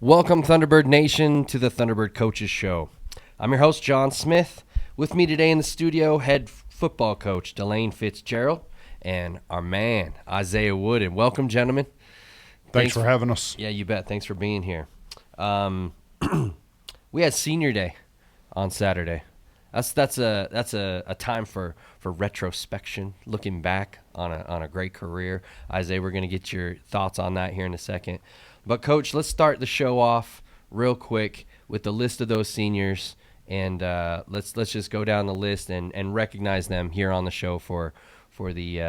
Welcome, Thunderbird Nation, to the Thunderbird Coaches Show. I'm your host, Jon Smith. With me today in the studio, head football coach DeLane Fitzgerald and our man, Isaiah Wood. And welcome, gentlemen. Thanks for having us. Yeah, you bet. Thanks for being here. We had Senior Day on Saturday. That's a time for retrospection, looking back on a great career. Isaiah, we're going to get your thoughts on that here in a second. But, Coach, let's start the show off real quick with the list of those seniors, and let's just go down the list and recognize them here on the show for the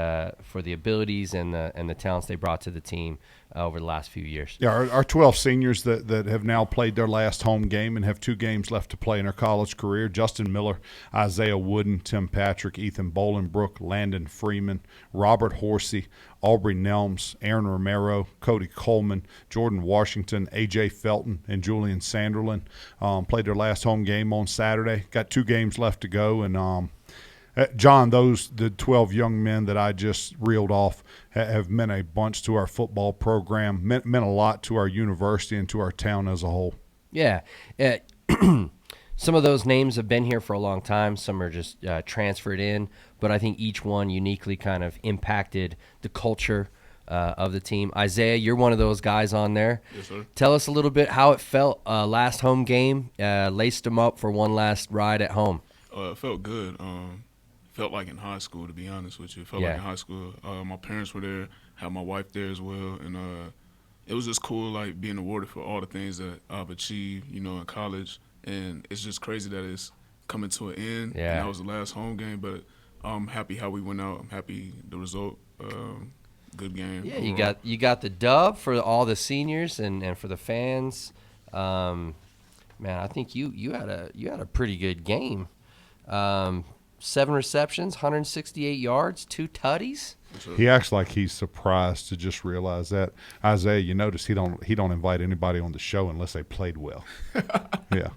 abilities and the talents they brought to the team over the last few years. Yeah, our 12 seniors that have now played their last home game and have 2 games left to play in their college career: Justin Miller, Isaiah Wooden, Tim Patrick, Ethan Bolingbrook, Landon Freeman, Robert Horsey, Aubrey Nelms, Aaron Romero, Cody Coleman, Jordan Washington, A.J. Felton, and Julian Sanderlin. Played their last home game on Saturday. Got 2 games left to go, and John, the 12 young men that I just reeled off have meant a bunch to our football program, meant a lot to our university and to our town as a whole. Yeah. Some of those names have been here for a long time. Some are just transferred in, but I think each one uniquely kind of impacted the culture of the team. Isaiah, you're one of those guys on there. Yes, sir. Tell us a little bit how it felt last home game, laced them up for one last ride at home. It felt good. Felt like in high school, to be honest with you. It felt like in high school. My parents were there, had my wife there as well, and it was just cool, like being awarded for all the things that I've achieved, in college. And it's just crazy that it's coming to an end. Yeah. And that was the last home game, but I'm happy how we went out. I'm happy the result. Good game. Yeah, overall. you got the dub for all the seniors and for the fans. Man, I think you had a pretty good game. 7 receptions, 168 yards, 2 tutties. He acts like he's surprised to just realize that. Isaiah, you notice he don't invite anybody on the show unless they played well. Yeah.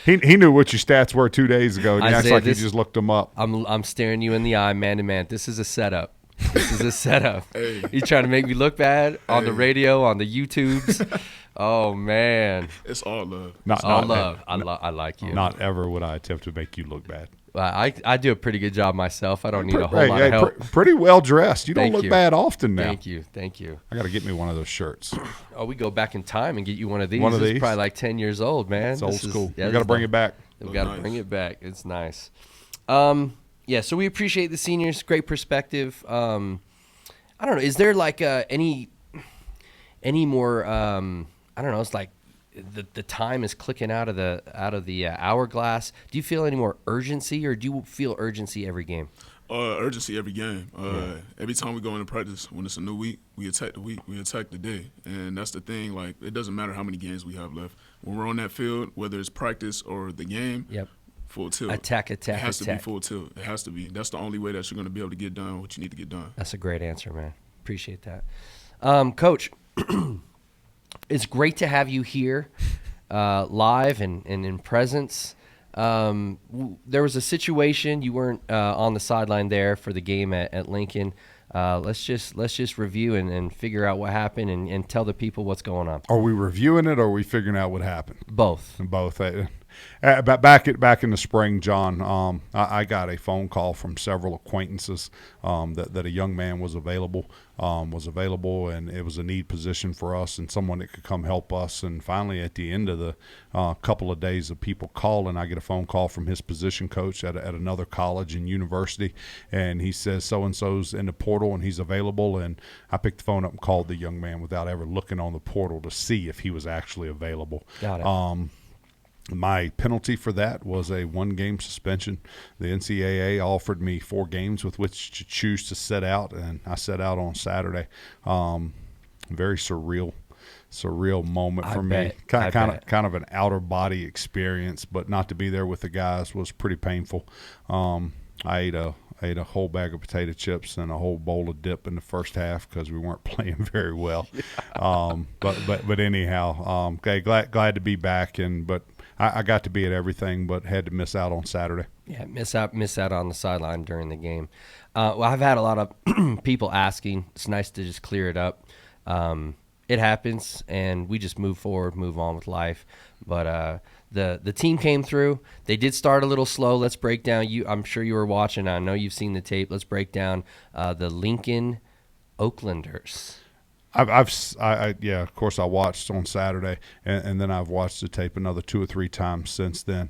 He knew what your stats were 2 days ago, and he acts like he just looked them up. I'm staring you in the eye, man to man. This is a setup. Hey. He's trying to make me look bad on the radio, on the YouTubes. Oh, man. It's all love. All love. I like you. Not ever would I attempt to make you look bad. I do a pretty good job myself. I don't need a whole lot of help. Pretty well dressed. You don't Thank look you. bad often now. Thank you. I got to get me one of those shirts. Oh, we go back in time and get you one of these. One of This is these? probably like 10 years old, man. It's old school. Yeah, We got to bring it back. We got to Nice. bring it back. It's nice. Yeah, so we appreciate the seniors. Great perspective. I don't know. Is there like any more? I don't know. It's like the time is clicking out of the hourglass. Do you feel any more urgency, or do you feel urgency every game? Urgency every game. Every time we go into practice, when it's a new week, we attack the day. And that's the thing. Like, it doesn't matter how many games we have left. When we're on that field, whether it's practice or the game, Yep. full tilt. Attack. It has to be full tilt. It has to be. That's the only way that you're going to be able to get done what you need to get done. That's a great answer, man. Appreciate that. Coach, it's great to have you here live and in presence. There was a situation. You weren't on the sideline there for the game at Lincoln. Let's just review and figure out what happened and tell the people what's going on. Are we reviewing it, or are we figuring out what happened? Both. Both. Back in the spring, John, I got a phone call from several acquaintances that a young man was available, and it was a need position for us and someone that could come help us. And finally, at the end of the couple of days of people calling, I get a phone call from his position coach at another college and university, and he says so-and-so's in the portal and he's available. And I picked the phone up and called the young man without ever looking on the portal to see if he was actually available. Got it. My penalty for that was a 1-game suspension. The NCAA offered me 4 games with which to choose to sit out, and I sat out on Saturday. Very surreal moment for me. Kind of an outer body experience, but not to be there with the guys was pretty painful. I ate a whole bag of potato chips and a whole bowl of dip in the first half because we weren't playing very well. But anyhow, okay, glad to be back, but I got to be at everything, but had to miss out on Saturday. Yeah, miss out on the sideline during the game. Well, I've had a lot of people asking. It's nice to just clear it up. it happens, and we just move forward, move on with life. But the team came through. They did start a little slow. Let's break down. I'm sure you were watching. I know you've seen the tape. Let's break down the Lincoln Oaklanders. Yeah, of course I watched on Saturday, and then I've watched the tape another 2 or 3 times since then.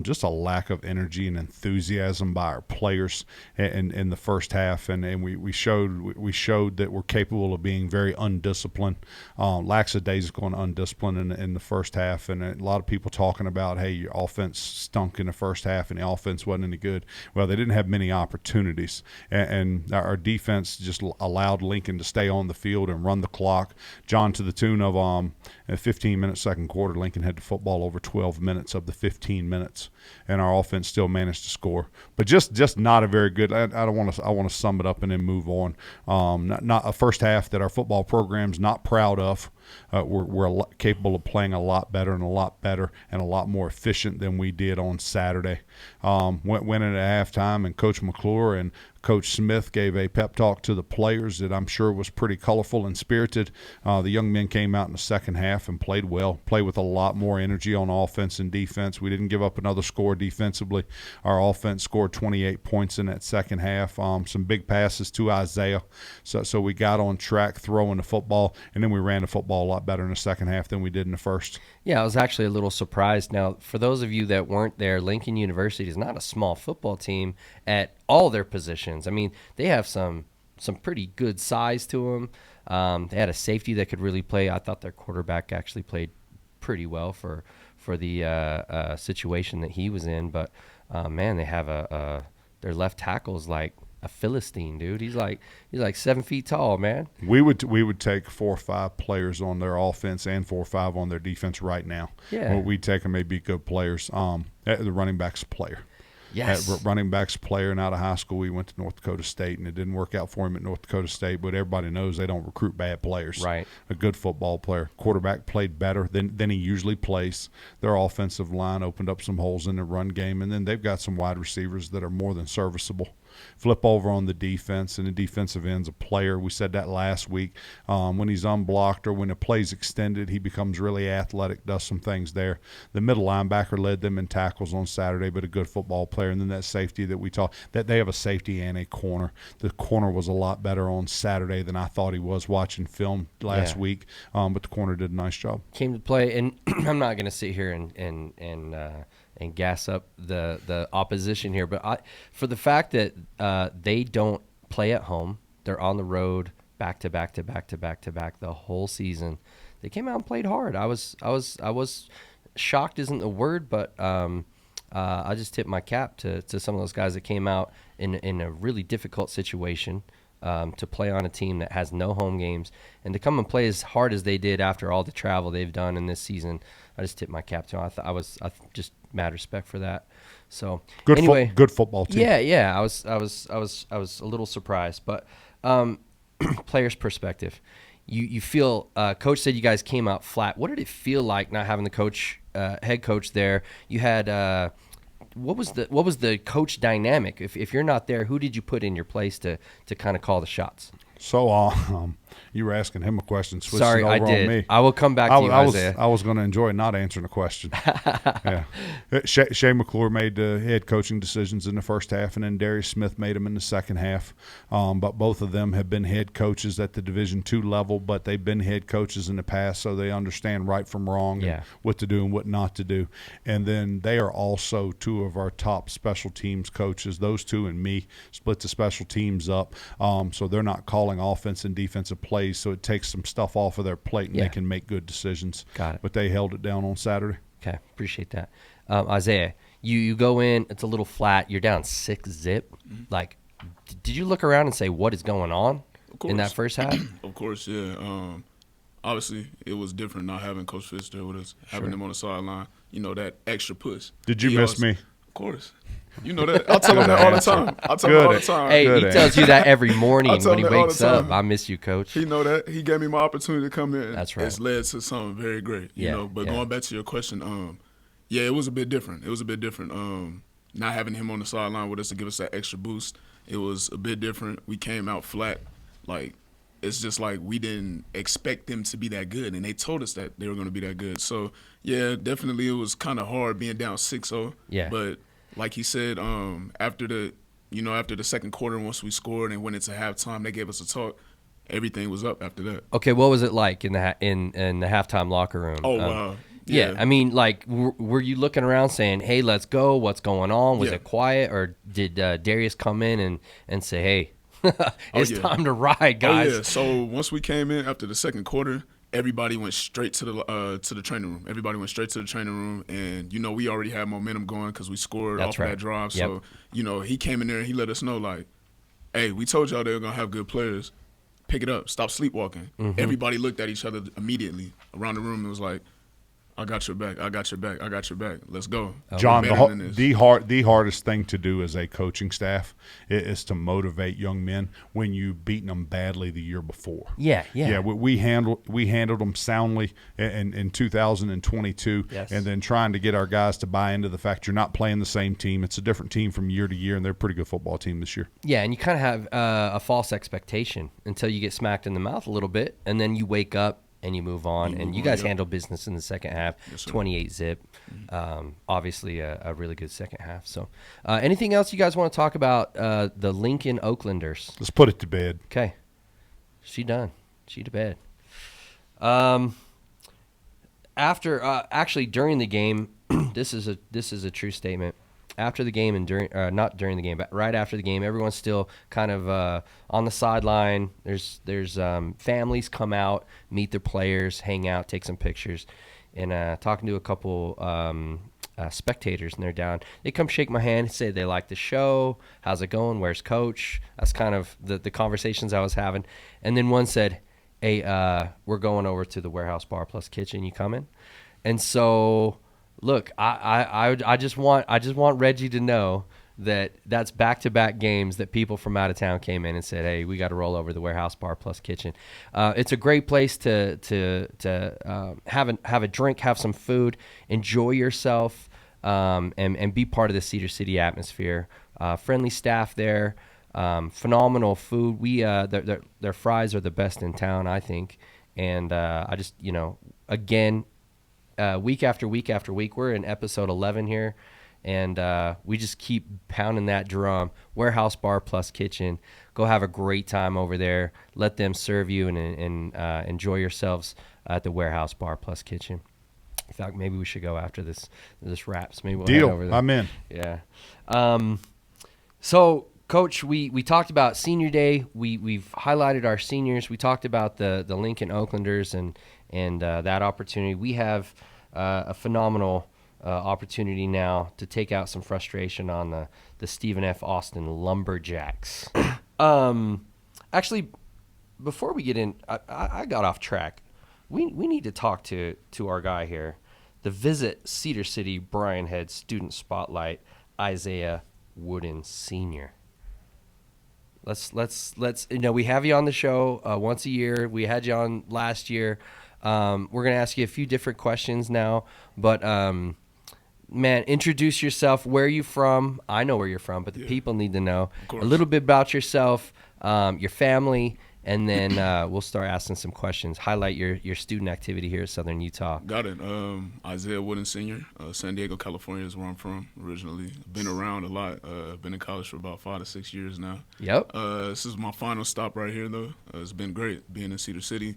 Just a lack of energy and enthusiasm by our players in the first half, and we showed that we're capable of being very undisciplined, lackadaisical and undisciplined in the first half. And a lot of people talking about, hey, your offense stunk in the first half and the offense wasn't any good. Well, they didn't have many opportunities, and our defense just allowed Lincoln to stay on the field and run the clock. John, to the tune of a 15-minute second quarter, Lincoln had the football over 12 minutes of the 15 minutes, and our offense still managed to score. But just not a very good. I want to sum it up and then move on. Not a first half that our football program's not proud of. We're capable of playing a lot better and a lot more efficient than we did on Saturday. Went in at halftime, and Coach McClure and Coach Smith gave a pep talk to the players that I'm sure was pretty colorful and spirited. The young men came out in the second half and played well, played with a lot more energy on offense and defense. We didn't give up another score defensively. Our offense scored 28 points in that second half, some big passes to Isaiah. So we got on track throwing the football, and then we ran the football a lot better in the second half than we did in the first. Yeah, I was actually a little surprised. Now, for those of you that weren't there, Lincoln University is not a small football team at all their positions. I mean, they have some pretty good size to them. They had a safety that could really play. I thought their quarterback actually played pretty well for the situation that he was in. But, man, they have their left tackle's like a Philistine, dude. He's like 7 feet tall, man. We would take 4 or 5 players on their offense and 4 or 5 on their defense right now. Yeah, we'd take them. They'd be good players. The running back's player. Yes. Running back's player, and out of high school, we went to North Dakota State, and it didn't work out for him at North Dakota State, but everybody knows they don't recruit bad players. Right. A good football player. Quarterback played better than he usually plays. Their offensive line opened up some holes in the run game, and then they've got some wide receivers that are more than serviceable. Flip over on the defense, and the defensive end's a player. We said that last week. When he's unblocked or when the play's extended, he becomes really athletic, does some things there. The middle linebacker led them in tackles on Saturday, but a good football player. And then that safety that we talked, that they have a safety and a corner. The corner was a lot better on Saturday than I thought he was watching film last week, but the corner did a nice job. Came to play, and I'm not going to sit here and gas up the opposition here, but for the fact that they don't play at home, they're on the road back to back the whole season. They came out and played hard. I was shocked isn't the word, but I just tip my cap to some of those guys that came out in a really difficult situation to play on a team that has no home games, and to come and play as hard as they did after all the travel they've done in this season. I just tip my cap to them. I just mad respect for that. So good anyway, good football team. Yeah. I was a little surprised, but players' perspective. You feel coach said you guys came out flat. What did it feel like not having the head coach there? You had what was the coach dynamic? If you're not there, who did you put in your place to kind of call the shots? So you were asking him a question. Sorry, I did. On me. I will come back to you, Isaiah. I was going to enjoy not answering the question. Yeah, Shea McClure made the head coaching decisions in the first half, and then Darius Smith made them in the second half. But both of them have been head coaches at the Division II level, but they've been head coaches in the past, so they understand right from wrong and what to do and what not to do. And then they are also 2 of our top special teams coaches. Those 2 and me split the special teams up, so they're not calling offense and defensive plays, so it takes some stuff off of their plate and they can make good decisions. Got it. But they held it down on Saturday. Okay, appreciate that. Isaiah, you go in, it's a little flat, you're down 6-zip. Mm-hmm. Like, did you look around and say, what is going on in that first half? Of course, yeah. Obviously, it was different not having Coach Fitzgerald with us, having him on the sideline, that extra push. Did you miss me? Of course. You know that. I tell him that all the time. Hey, he tells you that every morning when he wakes up. I miss you, Coach. He know that. He gave me my opportunity to come in. That's right. It's led to something very great. But going back to your question, it was a bit different. Not having him on the sideline with us to give us that extra boost, it was a bit different. We came out flat, like it's just like we didn't expect them to be that good, and they told us that they were going to be that good. So, yeah, definitely it was kind of hard being down 6-0. Yeah. But like he said, after the second quarter, once we scored and went into halftime, they gave us a talk. Everything was up after that. Okay, what was it like in the halftime locker room? Oh, wow. Yeah, I mean, like, were you looking around saying, hey, let's go, what's going on? Was it quiet, or did Darius come in and say, hey, it's time to ride, guys? Oh, yeah. So once we came in after the second quarter, everybody went straight to the training room. Everybody went straight to the training room, and, we already had momentum going because we scored off of that drive. Yep. So, he came in there and he let us know, like, hey, we told y'all they were going to have good players. Pick it up. Stop sleepwalking. Mm-hmm. Everybody looked at each other immediately around the room and was like, I got your back. I got your back. I got your back. Let's go. John, the hardest thing to do as a coaching staff is to motivate young men when you've beaten them badly the year before. Yeah. We handled them soundly in 2022, yes. And then trying to get our guys to buy into the fact you're not playing the same team. It's a different team from year to year, and they're a pretty good football team this year. Yeah, and you kind of have a false expectation until you get smacked in the mouth a little bit, and then you wake up and you move on. And you guys handle business in the second half, yes, 28-zip. Obviously, a really good second half. So anything else you guys want to talk about the Lincoln Oaklanders? Let's put it to bed. Okay. She done. She to bed. Actually, during the game, this is a true statement. After the game and not during the game, but right after the game, everyone's still kind of on the sideline. There's families come out, meet their players, hang out, take some pictures, and talking to a couple spectators, and they're down. They come shake my hand, say they like the show. How's it going? Where's Coach? That's kind of the conversations I was having. And then one said, hey, we're going over to the Warehouse Bar Plus Kitchen. You coming? And so, look, I just want Reggie to know that that's back-to-back games that people from out of town came in and said, hey, we got to roll over the Warehouse Bar Plus Kitchen. It's a great place to have a drink, have some food, enjoy yourself, and be part of the Cedar City atmosphere. Friendly staff there, phenomenal food. Their fries are the best in town, I think. And I just, again, week after week after week, we're in episode 11 here, and we just keep pounding that drum. Warehouse Bar Plus Kitchen. Go have a great time over there. Let them serve you and enjoy yourselves at the Warehouse Bar Plus Kitchen. In fact, maybe we should go after this wraps. Maybe we'll Deal. head over there. I'm in. Yeah. So, Coach, we talked about Senior Day. We've highlighted our seniors. We talked about the Lincoln Oaklanders and that opportunity. We have a phenomenal opportunity now to take out some frustration on the Stephen F. Austin Lumberjacks. Actually, before we get in, I got off track. We need to talk to our guy here, the Visit Cedar City Bryan Head Student Spotlight, Isaiah Wooden Sr. Let's we have you on the show once a year. We had you on last year. We're going to ask you a few different questions now, but man, introduce yourself. Where are you from? I know where you're from, but the people need to know a little bit about yourself, your family, and then we'll start asking some questions. Highlight your student activity here at Southern Utah. Got it. Isaiah Wooden Sr., San Diego, California is where I'm from originally. Been around a lot. Been in college for about 5 to 6 years now. Yep. This is my final stop right here, though. It's been great being in Cedar City.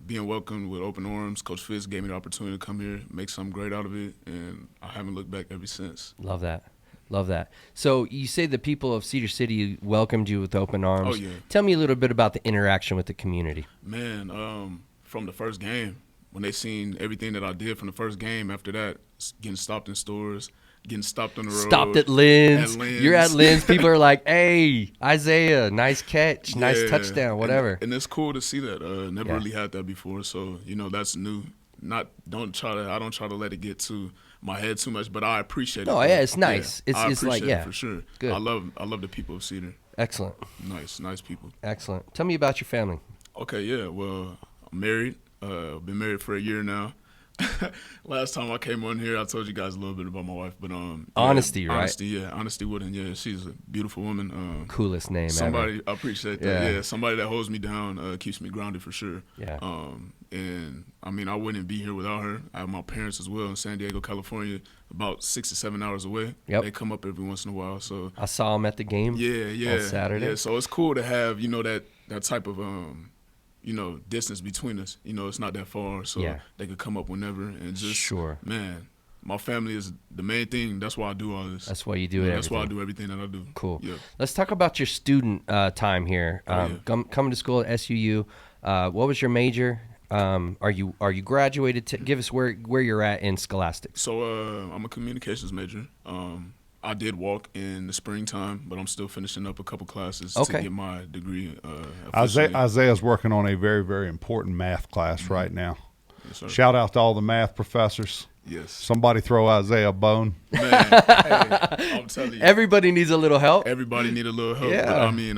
Being welcomed with open arms. Coach Fitz gave me the opportunity to come here, make something great out of it, and I haven't looked back ever since. Love that. So you say the people of Cedar City welcomed you with open arms. Oh, yeah. Tell me a little bit about the interaction with the community. Man, from the first game, when they seen everything that I did from the first game, after that, getting stopped in stores, getting stopped on the road. Stopped at Lynn's. You're at Lynn's. People are like, hey, Isaiah, nice catch, nice touchdown, whatever. And it's cool to see that. Never really had that before, so, that's new. I don't try to let it get to my head too much, but I appreciate it. Oh, yeah, it's nice. Yeah, it's like, yeah. It for sure. Good. I love the people of Cedar. Excellent. Nice people. Excellent. Tell me about your family. Okay, yeah. Well, I'm married. Been married for a year now. Last time I came on here, I told you guys a little bit about my wife, but Honesty, yeah, right? Honesty Wooden. Yeah, she's a beautiful woman. Coolest name somebody ever. I appreciate that. Yeah, somebody that holds me down, keeps me grounded for sure. Yeah. And I mean, I wouldn't be here without her. I have my parents as well in San Diego, California, about 6 to 7 hours away. Yep. They come up every once in a while. So I saw him at the game. On Saturday. Yeah, so it's cool to have that type of distance between us. It's not that far, so they could come up whenever and just man. My family is the main thing. That's why I do all this. That's why you do it. That's why I do everything that I do. Cool. Yeah. Let's talk about your student time here. Coming to school at SUU. What was your major? Are you graduated? Give us where you're at in scholastics. So I'm a communications major. I did walk in the springtime, but I'm still finishing up a couple classes to get my degree. Isaiah's working on a very, very important math class right now. Yes, sir. Shout out to all the math professors. Yes. Somebody throw Isaiah a bone. Man, hey, I'm telling you. Everybody needs a little help. Everybody need a little help. Yeah. But I mean,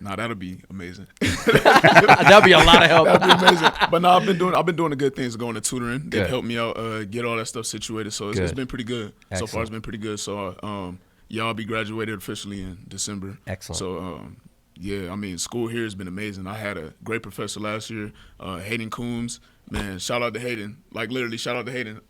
that'll be amazing. That'd be a lot of help. That'd be amazing. But no, I've been doing the good things, going to tutoring. They've helped me out, get all that stuff situated. So it's been pretty good. Excellent. So far, it's been pretty good. So I'll be graduated officially in December. Excellent. So yeah, I mean, school here has been amazing. I had a great professor last year, Hayden Coombs. Man, shout out to Hayden. Like literally, shout out to Hayden.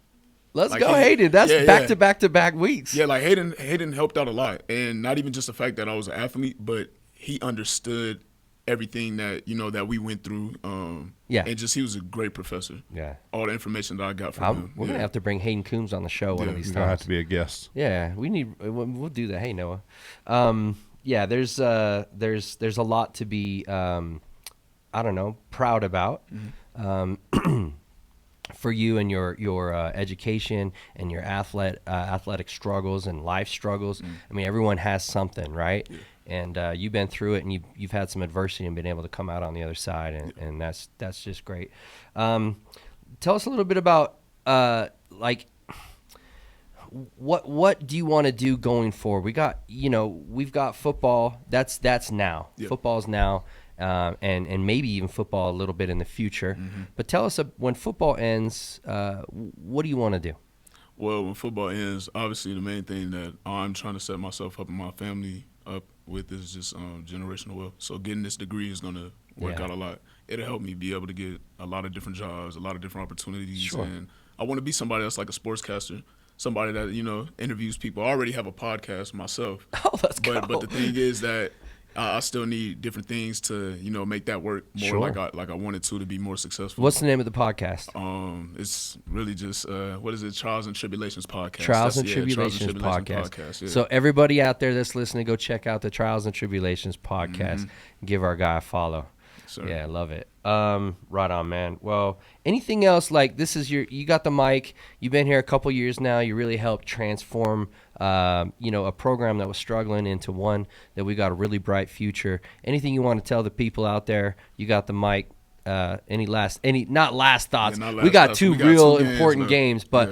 Let's go, Hayden. That's back-to-back weeks. Yeah, like Hayden helped out a lot, and not even just the fact that I was an athlete, but he understood everything that that we went through. And just he was a great professor. Yeah, all the information that I got from him. We're gonna have to bring Hayden Coombs on the show one of these times. Gonna have to be a guest. Yeah, we'll do that. Hey, Noah. There's a lot to be proud about. Mm-hmm. For you and your education and your athletic struggles and life struggles. I mean, everyone has something, right? Yeah. And you've been through it, and you've had some adversity and been able to come out on the other side, and that's just great. Tell us a little bit about what do you want to do going forward? We've got football. That's now. Yep. Football's now. And maybe even football a little bit in the future. Mm-hmm. But tell us, when football ends, what do you want to do? Well, when football ends, obviously the main thing that I'm trying to set myself up and my family up with is just generational wealth. So getting this degree is going to work out a lot. It'll help me be able to get a lot of different jobs, a lot of different opportunities. Sure. And I want to be somebody that's like a sportscaster, somebody that, interviews people. I already have a podcast myself. Oh, let's go. But the thing is that I still need different things to, make that work more like I wanted to be more successful. What's the name of the podcast? It's really just what is it? Trials and Tribulations podcast. Trials and Tribulations podcast. Yeah. So everybody out there that's listening, go check out the Trials and Tribulations podcast. Mm-hmm. Give our guy a follow. Sir. Yeah, I love it. Right on, man. Well, anything else? Like, this is you got the mic. You've been here a couple years now. You really helped transform, a program that was struggling into one that we got a really bright future. Anything you want to tell the people out there? You got the mic. Not last thoughts. Yeah, we got two real two important games, but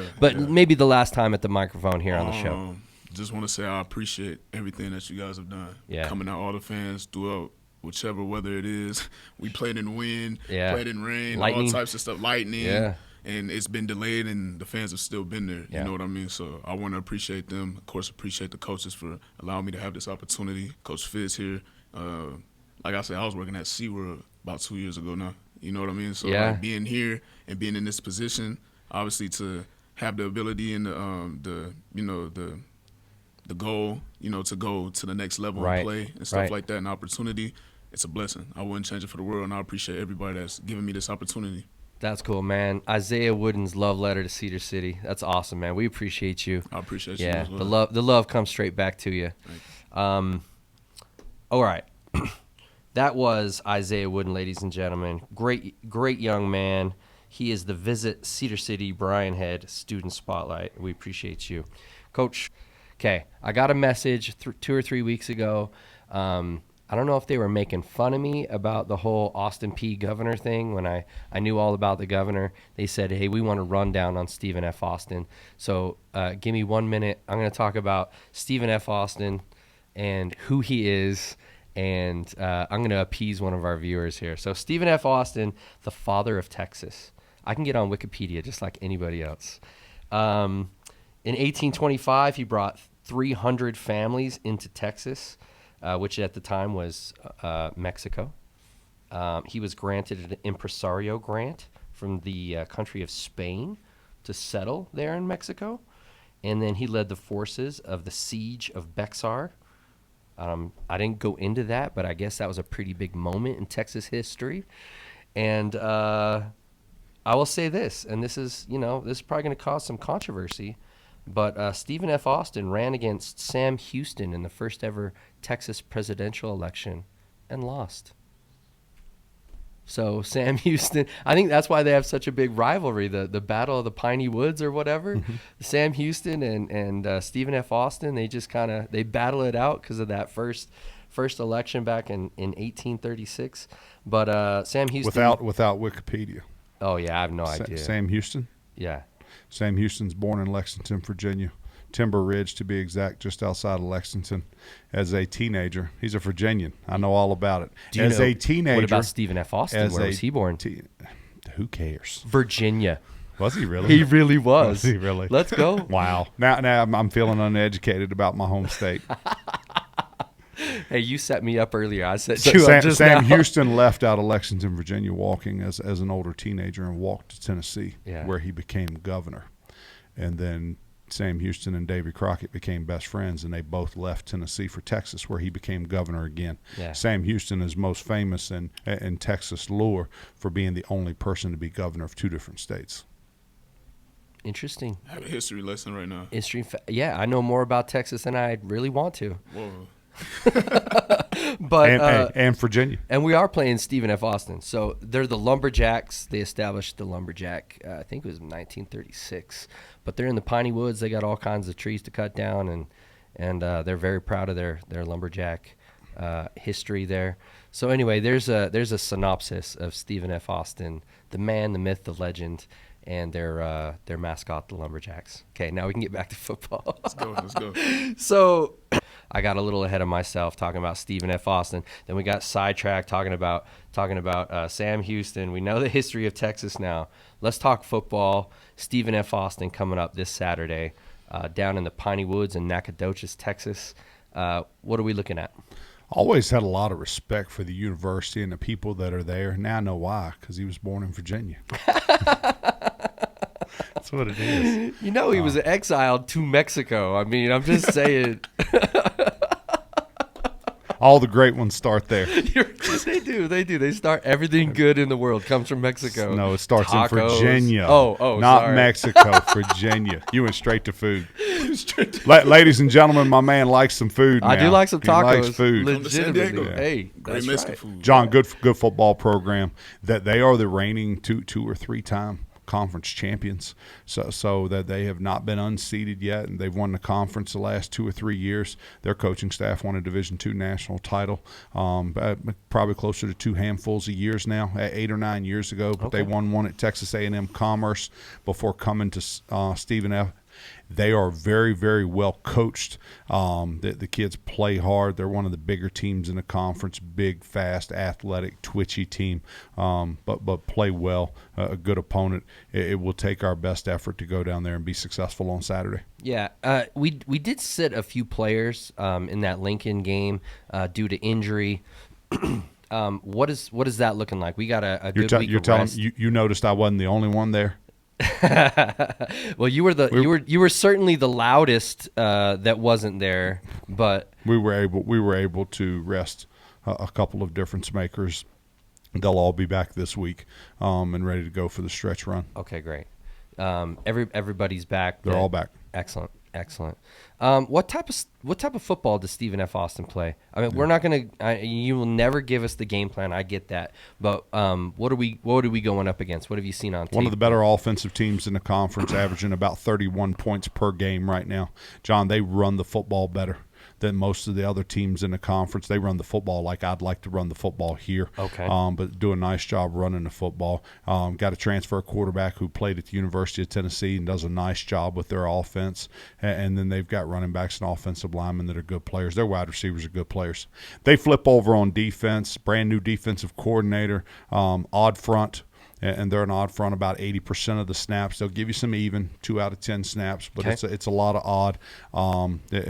maybe the last time at the microphone here on the show. Just want to say I appreciate everything that you guys have done. Yeah. Coming out, all the fans throughout. Whichever weather it is, we played in wind, played in rain, lightning. All types of stuff, lightning, and it's been delayed, and the fans have still been there. Yeah. You know what I mean? So I want to appreciate them. Of course, appreciate the coaches for allowing me to have this opportunity. Coach Fitz here. Like I said, I was working at SeaWorld about 2 years ago now. You know what I mean? So like, being here and being in this position, obviously to have the ability and the goal, to go to the next level and play and stuff like that, and opportunity. It's a blessing. I wouldn't change it for the world, and I appreciate everybody that's giving me this opportunity. That's cool, man. Isaiah Wooden's love letter to Cedar City. That's awesome, man. We appreciate you. I appreciate you as well. The love comes straight back to you. All right. That was Isaiah Wooden, ladies and gentlemen. Great young man. He is the Visit Cedar City Brian Head Student Spotlight. We appreciate you. Coach, okay, I got a message 2 or 3 weeks ago. I don't know if they were making fun of me about the whole Austin P. Governor thing. When I knew all about the governor, they said, hey, we want a rundown on Stephen F. Austin. So give me 1 minute. I'm going to talk about Stephen F. Austin and who he is, and I'm going to appease one of our viewers here. So Stephen F. Austin, the father of Texas. I can get on Wikipedia just like anybody else. In 1825, he brought 300 families into Texas, which at the time was Mexico. He was granted an impresario grant from the country of Spain to settle there in Mexico. And then he led the forces of the siege of Bexar. I didn't go into that, but I guess that was a pretty big moment in Texas history. And I will say this, and this is probably going to cause some controversy, but Stephen F. Austin ran against Sam Houston in the first ever Texas presidential election and lost. So Sam Houston, I think that's why they have such a big rivalry, the Battle of the Piney Woods or whatever. Mm-hmm. Sam Houston and Stephen F. Austin, they just they battle it out because of that first election back in 1836. But Sam Houston without Wikipedia. Oh yeah, I have no idea. Sam Houston. Yeah. Sam Houston's born in Lexington, Virginia, Timber Ridge to be exact, just outside of Lexington. As a teenager, he's a Virginian. I know all about it. A teenager, what about Stephen F. Austin? Where was he born? Who cares? Virginia. Was he really? He really was. Was he really? Let's go. Wow. Now I'm feeling uneducated about my home state. Hey, you set me up earlier. I set you up just Sam now. Houston left out of Lexington, Virginia, walking as an older teenager and walked to Tennessee, where he became governor. And then Sam Houston and Davy Crockett became best friends, and they both left Tennessee for Texas, where he became governor again. Yeah. Sam Houston is most famous in Texas lore for being the only person to be governor of two different states. Interesting. I have a history lesson right now. Yeah, I know more about Texas than I really want to. Whoa. But and Virginia, and we are playing Stephen F. Austin. So they're the Lumberjacks. They established the Lumberjack. I think it was in 1936. But they're in the Piney Woods. They got all kinds of trees to cut down, and they're very proud of their Lumberjack history there. So anyway, there's a synopsis of Stephen F. Austin, the man, the myth, the legend, and their mascot, the Lumberjacks. Okay, now we can get back to football. Let's go. So I got a little ahead of myself talking about Stephen F. Austin. Then we got sidetracked talking about Sam Houston. We know the history of Texas now. Let's talk football. Stephen F. Austin coming up this Saturday down in the Piney Woods in Nacogdoches, Texas. What are we looking at? Always had a lot of respect for the university and the people that are there. Now I know why, because he was born in Virginia. That's what it is. He was exiled to Mexico. I mean, I'm just saying. All the great ones start there. They do. They start. Everything good in the world comes from Mexico. No, it starts Tacos. in Virginia. Oh, not sorry. Mexico, Virginia. You went straight to food. Ladies and gentlemen, my man likes some food now. I do like some tacos. He likes food. Legitimately. Yeah. Hey, great Mexican food. John, good football program. That they are the reigning two or three time conference champions, so that they have not been unseeded yet, and they've won the conference the last 2 or 3 years. Their coaching staff won a Division II national title, probably closer to 2 handfuls of years now, 8 or 9 years ago. But they won one at Texas A&M Commerce before coming to Stephen F. They are very, very well coached. The kids play hard. They're one of the bigger teams in the conference, big, fast, athletic, twitchy team, but play well, a good opponent. It will take our best effort to go down there and be successful on Saturday. Yeah, we did sit a few players in that Lincoln game due to injury. What is that looking like? We got a good week of rest. You noticed I wasn't the only one there. Well, you were certainly the loudest that wasn't there, but we were able to rest a couple of difference makers. They'll all be back this week and ready to go for the stretch run. Okay, great. Everybody's back. They're all back. Excellent. What type of football does Stephen F. Austin play? I mean, we're not going to. You will never give us the game plan. I get that, but what are we going up against? What have you seen on tape? One of the better offensive teams in the conference, averaging about 31 points per game right now. John, they run the football better than most of the other teams in the conference. They run the football like I'd like to run the football here. Okay. But do a nice job running the football. Got a transfer quarterback who played at the University of Tennessee and does a nice job with their offense. And then they've got running backs and offensive linemen that are good players. Their wide receivers are good players. They flip over on defense, brand new defensive coordinator, odd front. and they're an odd front about 80% of the snaps. They'll give you some even 2 out of 10 snaps, but it's a lot of odd.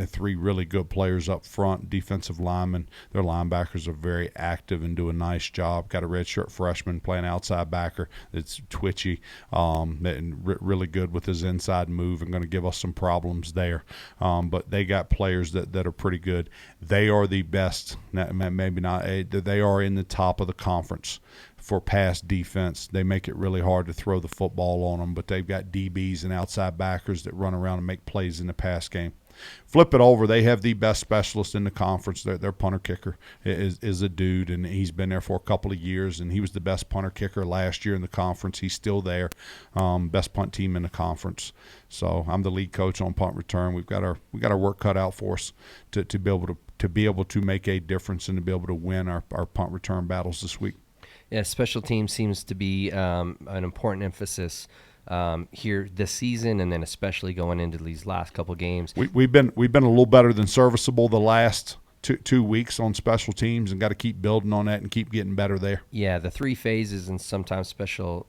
3 really good players up front, defensive linemen. Their linebackers are very active and do a nice job. Got a redshirt freshman playing outside backer that's twitchy and really good with his inside move and going to give us some problems there. But they got players that are pretty good. They are the best, maybe not, they are in the top of the conference for pass defense. They make it really hard to throw the football on them, but they've got DBs and outside backers that run around and make plays in the pass game. Flip it over, they have the best specialist in the conference. Their punter kicker is a dude, and he's been there for a couple of years, and he was the best punter kicker last year in the conference. He's still there, best punt team in the conference. So I'm the lead coach on punt return. We've got our work cut out for us to be able to make a difference and to be able to win our punt return battles this week. Yeah, special teams seems to be an important emphasis here this season, and then especially going into these last couple games. We've been a little better than serviceable the last two weeks on special teams, and got to keep building on that and keep getting better there. Yeah, the 3 phases and sometimes special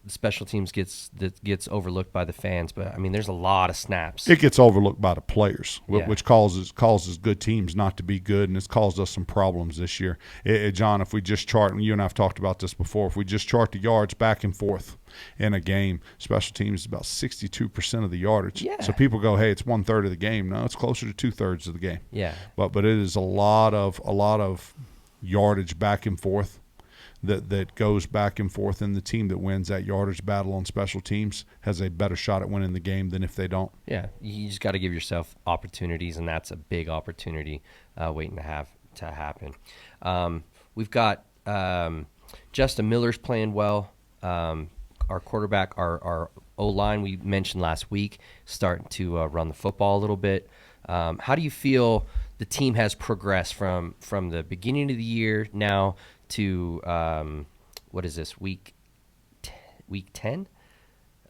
special teams gets overlooked by the fans, but I mean there's a lot of snaps. It gets overlooked by the players, Yeah. which causes good teams not to be good, and it's caused us some problems this year. John, if we just chart, and you and I have talked about this before, if we just chart the yards back and forth in a game, special teams is about 62% of the yardage. Yeah. So people go, hey, it's 1/3 of the game. No, it's closer to 2/3 of the game. Yeah. But it is a lot of yardage back and forth that goes back and forth, and the team that wins that yardage battle on special teams has a better shot at winning the game than if they don't. Yeah, you just got to give yourself opportunities, and that's a big opportunity waiting to happen. We've got Justin Miller's playing well. Our quarterback, our O-line we mentioned last week, starting to run the football a little bit. How do you feel the team has progressed from the beginning of the year now to what is this, week 10?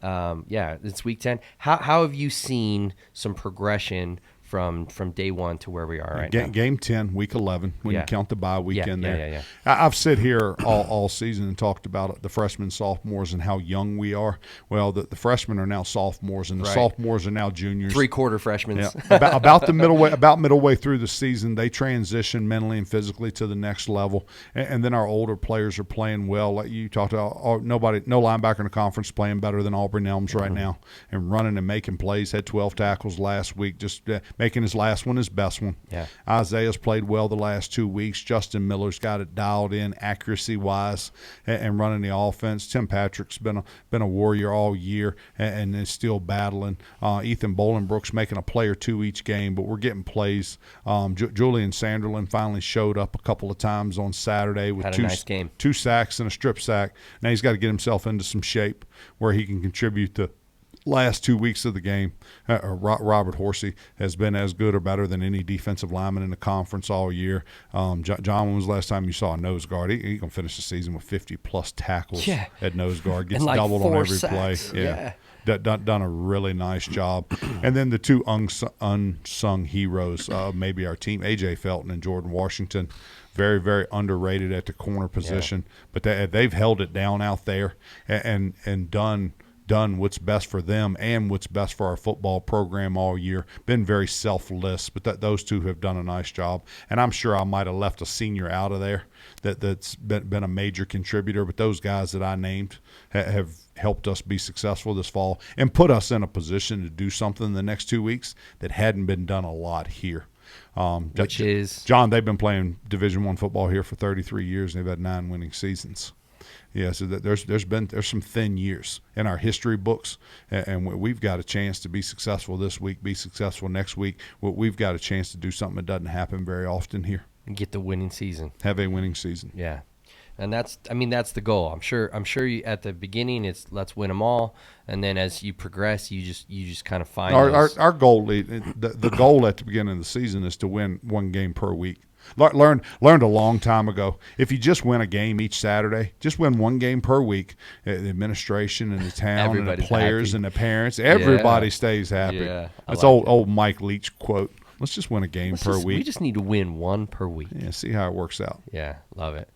Yeah, it's week 10. How have you seen some progression from day one to where we are right now? Game 10, week 11, when you count the bye weekend there. Yeah. I've sit here all season and talked about the freshmen, sophomores, and how young we are. Well, the freshmen are now sophomores, and the sophomores are now juniors. 3/4 freshmen. Yeah. about middle way through the season, they transition mentally and physically to the next level, and then our older players are playing well. Like you talked about, no linebacker in the conference playing better than Aubrey Nelms right now, and running and making plays. Had 12 tackles last week, just making his last one his best one. Yeah. Isaiah's played well the last 2 weeks. Justin Miller's got it dialed in accuracy-wise and running the offense. Tim Patrick's been a warrior all year and is still battling. Ethan Bolingbrook's making a play or two each game, but we're getting plays. Julian Sanderlin finally showed up a couple of times on Saturday with nice game. 2 sacks and a strip sack. Now he's got to get himself into some shape where he can contribute to last 2 weeks of the game. Robert Horsey has been as good or better than any defensive lineman in the conference all year. John, when was the last time you saw a nose guard? He's going to finish the season with 50-plus tackles at nose guard. Gets like doubled on 4 every sacks. play. Yeah. Done a really nice job. And then the 2 unsung heroes, maybe our team, A.J. Felton and Jordan Washington, very, very underrated at the corner position. But they've held it down out there and done what's best for them and what's best for our football program all year. Been very selfless, but those 2 have done a nice job. And I'm sure I might have left a senior out of there that's been a major contributor, but those guys that I named have helped us be successful this fall and put us in a position to do something in the next 2 weeks that hadn't been done a lot here. Which is? John, they've been playing Division I football here for 33 years, and they've had 9 winning seasons. Yeah, so there's some thin years in our history books, and we've got a chance to be successful this week, be successful next week. We've got a chance to do something that doesn't happen very often here. Get the winning season. Have a winning season. Yeah, and that's the goal. I'm sure you, at the beginning it's let's win them all, and then as you progress, you just kind of find our goal. The goal at the beginning of the season is to win 1 game per week. Learned a long time ago. If you just win a game each Saturday, just win 1 game per week. The administration and the town and the players happy. and the parents, everybody stays happy. Yeah, That's old Mike Leach quote. Let's just win a game Let's per just- week. We just need to win one per week. Yeah, see how it works out. Yeah, love it.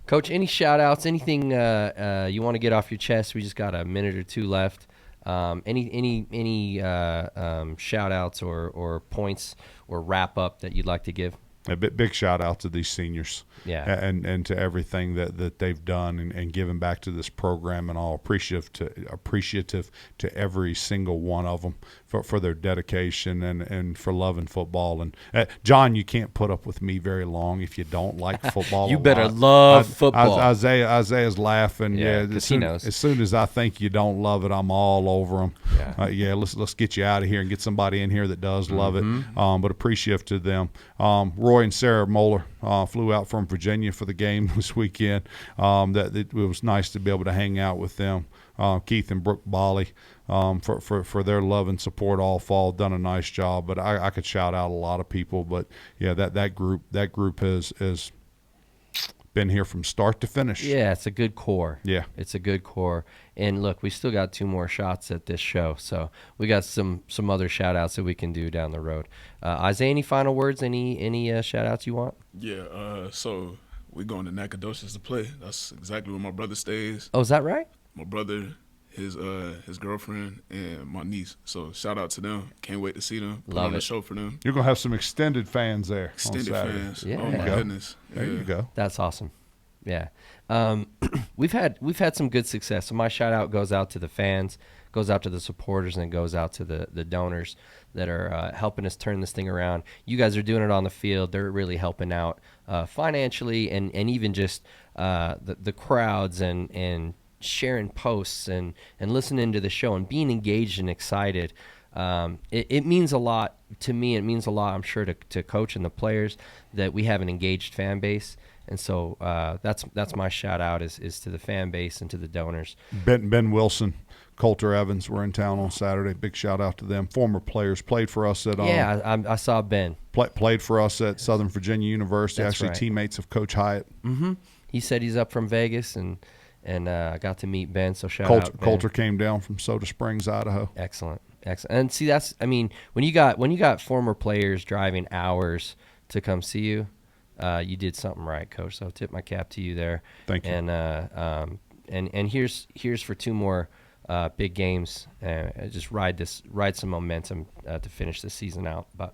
Coach, any shout-outs, anything you want to get off your chest? We just got a minute or two left. Any shout-outs or points or wrap-up that you'd like to give? A big shout out to these seniors, Yeah. and to everything that they've done and giving back to this program, and all appreciative to every single one of them for their dedication and for loving football. And John, you can't put up with me very long if you don't like football. You a better lot. love football. Isaiah's laughing. Yeah, 'cause he knows. As soon as I think you don't love it, I'm all over them. Yeah. Let's get you out of here and get somebody in here that does love it. Mm-hmm. But appreciative to them. Roy and Sarah Moeller flew out from Virginia for the game this weekend. It was nice to be able to hang out with them. Keith and Brooke Bolly for their love and support all fall, done a nice job. But I could shout out a lot of people. But yeah, that group has been here from start to finish. Yeah, it's a good core. Yeah. It's a good core. And look, we still got 2 more shots at this show, so we got some other shout-outs that we can do down the road. Isaiah, any final words, any shout-outs you want? Yeah, so we're going to Nacogdoches to play. That's exactly where my brother stays. Oh, is that right? My brother, his girlfriend, and my niece. So shout out to them. Can't wait to see them. Put Love on it. the show for them. You're going to have some extended fans there. Extended on Saturday. fans. Yeah. Oh my goodness. There you go. That's awesome. Yeah. We've had some good success. So my shout out goes out to the fans, goes out to the supporters, and it goes out to the donors that are helping us turn this thing around. You guys are doing it on the field. They're really helping out financially and even just the crowds and sharing posts and listening to the show and being engaged and excited. It means a lot to me. It means a lot, I'm sure, to Coach and the players that we have an engaged fan base. And so that's my shout out is to the fan base and to the donors. Ben Wilson, Coulter Evans were in town on Saturday. Big shout out to them. Former players, played for us at I saw Ben. Played for us at Southern Virginia University. That's Actually, right. Teammates of Coach Hyatt. Mm-hmm. He said he's up from Vegas and I got to meet Ben. So shout out Ben. Coulter came down from Soda Springs, Idaho. Excellent. And see, when you got former players driving hours to come see you, you did something right, Coach. So tip my cap to you there. Thank you. And here's for 2 more big games. Just ride some momentum to finish the season out. But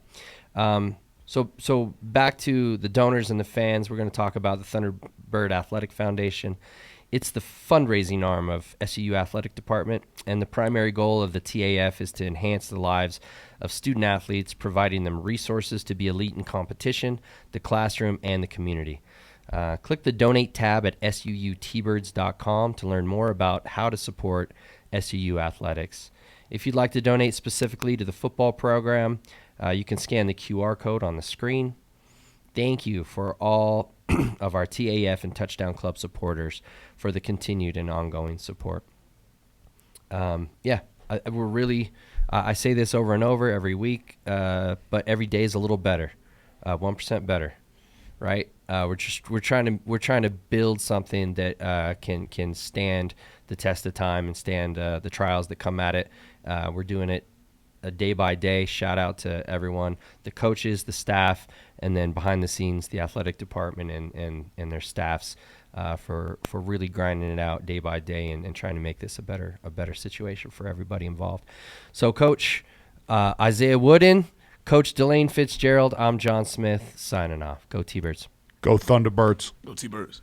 so back to the donors and the fans. We're going to talk about the Thunderbird Athletic Foundation. It's the fundraising arm of SUU Athletic Department, and the primary goal of the TAF is to enhance the lives of student athletes, providing them resources to be elite in competition, the classroom, and the community. Click the Donate tab at suutbirds.com to learn more about how to support SUU athletics. If you'd like to donate specifically to the football program, you can scan the QR code on the screen. Thank you for all of our TAF and Touchdown Club supporters for the continued and ongoing support. We're really, I say this over and over every week, but every day is a little better, 1% better, right? We're trying to build something that can stand the test of time and stand the trials that come at it. We're doing it day by day. Shout out to everyone, the coaches, the staff, and then behind the scenes, the athletic department and their staffs for really grinding it out day by day and trying to make this a better situation for everybody involved. So, Coach Isaiah Wooden, Coach DeLane Fitzgerald, I'm Jon Smith signing off. Go T-Birds. Go Thunderbirds. Go T-Birds.